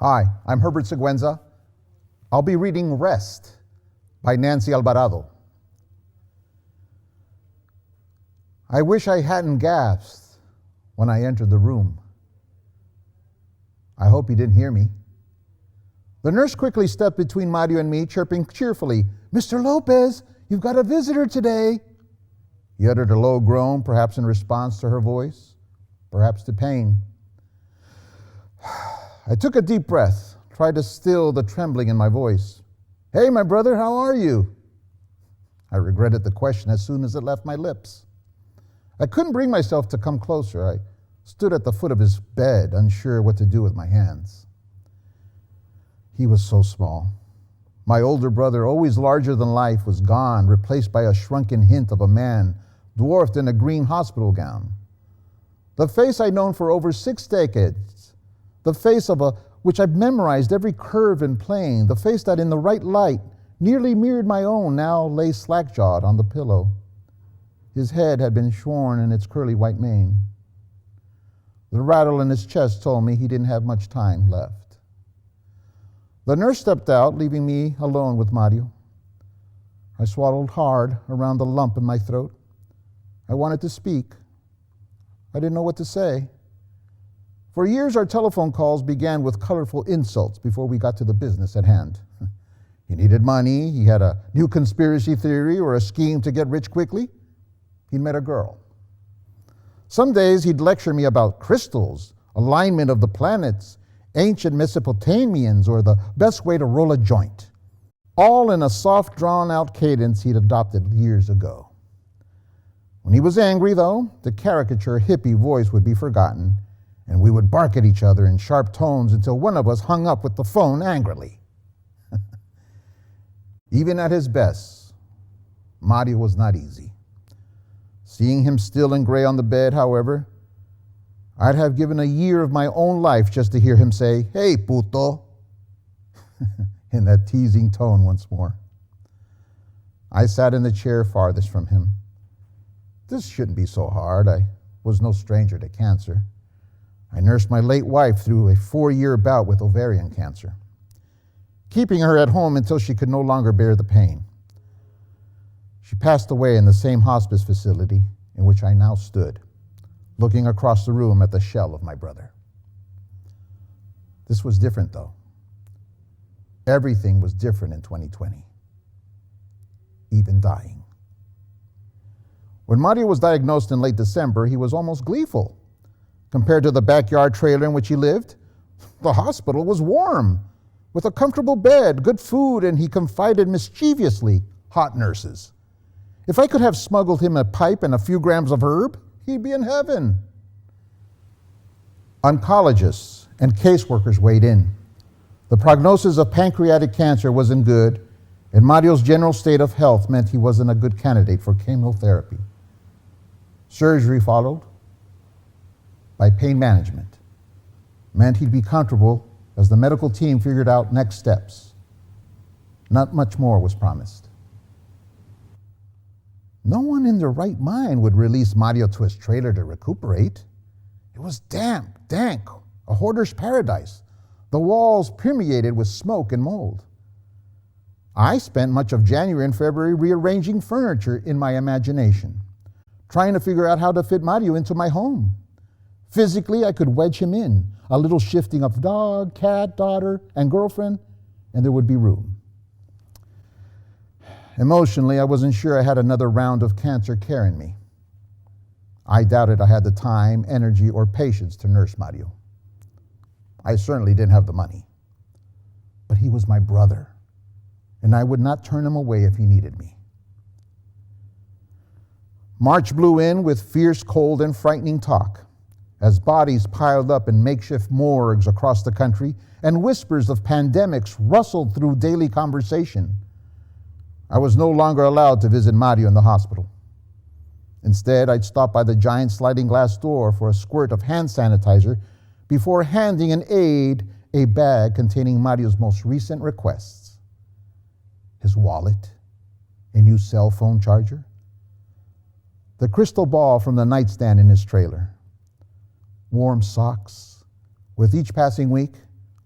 Hi, I'm Herbert Siguenza. I'll be reading Rest by Nancy Alvarado. I wish I hadn't gasped when I entered the room. I hope he didn't hear me. The nurse quickly stepped between Mario and me, chirping cheerfully, "Mr. Lopez, you've got a visitor today." He uttered a low groan, perhaps in response to her voice, perhaps to pain. I took a deep breath, tried to still the trembling in my voice. "Hey, my brother, how are you?" I regretted the question as soon as it left my lips. I couldn't bring myself to come closer. I stood at the foot of his bed, unsure what to do with my hands. He was so small. My older brother, always larger than life, was gone, replaced by a shrunken hint of a man, dwarfed in a green hospital gown. The face I'd known for over 6 decades, the face of which I'd memorized every curve and plane, the face that in the right light nearly mirrored my own, now lay slack-jawed on the pillow. His head had been shorn in its curly white mane. The rattle in his chest told me he didn't have much time left. The nurse stepped out, leaving me alone with Mario. I swallowed hard around the lump in my throat. I wanted to speak. I didn't know what to say. For years, our telephone calls began with colorful insults before we got to the business at hand. He needed money, he had a new conspiracy theory or a scheme to get rich quickly. He'd met a girl. Some days he'd lecture me about crystals, alignment of the planets, ancient Mesopotamians, or the best way to roll a joint. All in a soft, drawn-out cadence he'd adopted years ago. When he was angry, though, the caricature hippie voice would be forgotten, and we would bark at each other in sharp tones until one of us hung up with the phone angrily. Even at his best, Mario was not easy. Seeing him still and gray on the bed, however, I'd have given a year of my own life just to hear him say, "Hey, puto," in that teasing tone once more. I sat in the chair farthest from him. This shouldn't be so hard. I was no stranger to cancer. I nursed my late wife through a 4-year bout with ovarian cancer, keeping her at home until she could no longer bear the pain. She passed away in the same hospice facility in which I now stood, looking across the room at the shell of my brother. This was different, though. Everything was different in 2020, even dying. When Mario was diagnosed in late December, he was almost gleeful. Compared to the backyard trailer in which he lived, the hospital was warm, with a comfortable bed, good food, and he confided mischievously, hot nurses. If I could have smuggled him a pipe and a few grams of herb, he'd be in heaven. Oncologists and caseworkers weighed in. The prognosis of pancreatic cancer wasn't good, and Mario's general state of health meant he wasn't a good candidate for chemotherapy. Surgery followed by pain management. Meant he'd be comfortable as the medical team figured out next steps. Not much more was promised. No one in their right mind would release Mario to his trailer to recuperate. It was damp, dank, a hoarder's paradise. The walls permeated with smoke and mold. I spent much of January and February rearranging furniture in my imagination, trying to figure out how to fit Mario into my home. Physically, I could wedge him in, a little shifting of dog, cat, daughter, and girlfriend, and there would be room. Emotionally, I wasn't sure I had another round of cancer care in me. I doubted I had the time, energy, or patience to nurse Mario. I certainly didn't have the money. But he was my brother, and I would not turn him away if he needed me. March blew in with fierce, cold, and frightening talk, as bodies piled up in makeshift morgues across the country, and whispers of pandemics rustled through daily conversation. I was no longer allowed to visit Mario in the hospital. Instead, I'd stop by the giant sliding glass door for a squirt of hand sanitizer before handing an aide a bag containing Mario's most recent requests. His wallet, a new cell phone charger, the crystal ball from the nightstand in his trailer, warm socks. With each passing week,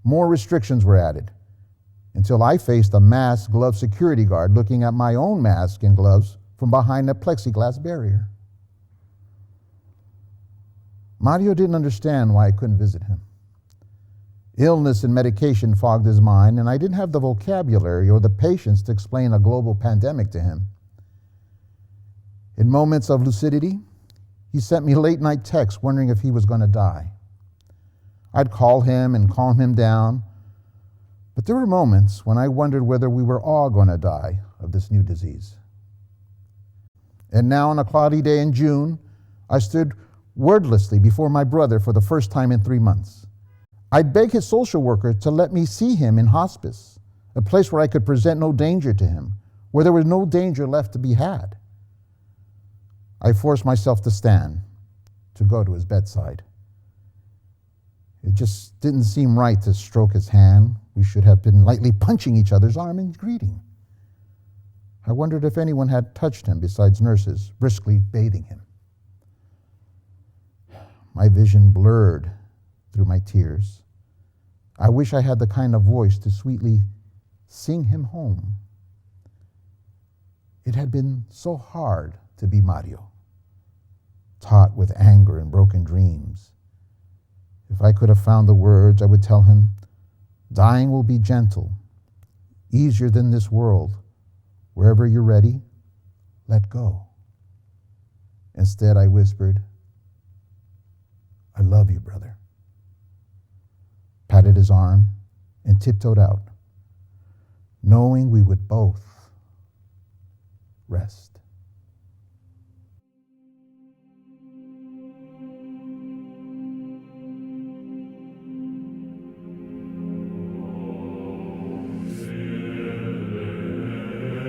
More restrictions were added until I faced a masked, gloved security guard looking at my own mask and gloves from behind a plexiglass barrier. Mario didn't understand why I couldn't visit him. Illness and medication fogged his mind, and I didn't have the vocabulary or the patience to explain a global pandemic to him. In moments of lucidity, he sent me late-night texts wondering if he was going to die. I'd call him and calm him down, but there were moments when I wondered whether we were all going to die of this new disease. And now, on a cloudy day in June, I stood wordlessly before my brother for the first time in 3 months. I'd beg his social worker to let me see him in hospice, a place where I could present no danger to him, where there was no danger left to be had. I forced myself to stand, to go to his bedside. It just didn't seem right to stroke his hand. We should have been lightly punching each other's arm in greeting. I wondered if anyone had touched him besides nurses, briskly bathing him. My vision blurred through my tears. I wish I had the kind of voice to sweetly sing him home. It had been so hard to be Mario, taught with anger and broken dreams. If I could have found the words, I would tell him, dying will be gentle, easier than this world. Wherever you're ready, let go. Instead, I whispered, I love you, brother. Patted his arm and tiptoed out, knowing we would both rest.